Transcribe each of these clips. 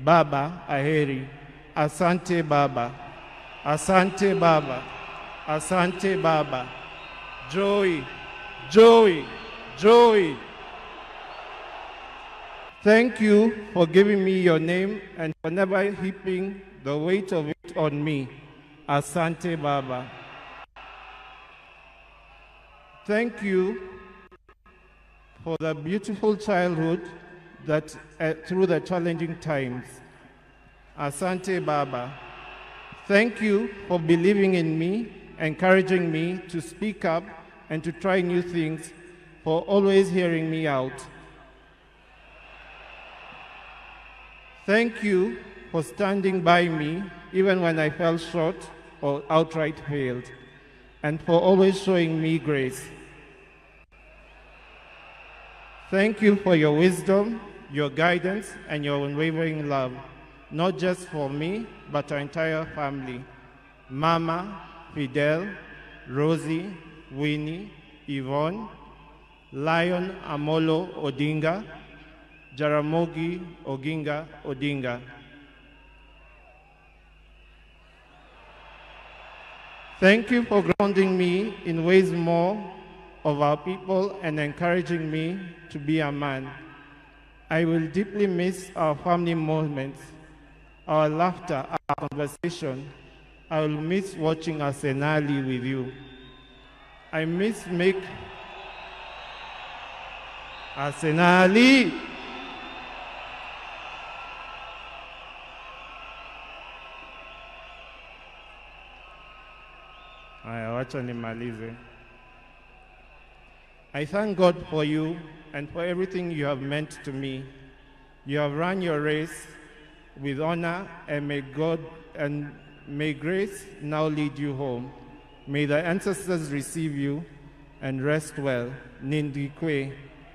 Baba aheri. Asante Baba. Asante Baba. Asante Baba. Joey, Joey, Joey. Thank you for giving me your name and for never heaping the weight of it on me. Asante Baba. Thank you for the beautiful childhood that through the challenging times. Asante Baba. Thank you for believing in me, encouraging me to speak up and to try new things, for always hearing me out. Thank you for standing by me even when I fell short or outright failed, and for always showing me grace. Thank you for your wisdom, your guidance, and your unwavering love, not just for me, but our entire family. Mama, Fidel, Rosie, Winnie, Yvonne, Lion Amolo Odinga, Jaramogi Oginga Odinga. Thank you for grounding me in ways more of our people and encouraging me to be a man. I will deeply miss our family moments, our laughter, our conversation. I will miss watching Arsenali with you. I miss Arsenali. Aya, wacha nimalize. I thank God for you and for everything you have meant to me. You have run your race with honor, and may grace now lead you home. May the ancestors receive you and rest well. Nindikwe,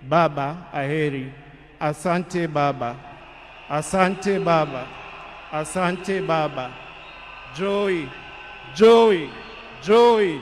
Baba aheri. Asante Baba. Asante Baba. Asante Baba. Joey, Joey, Joey.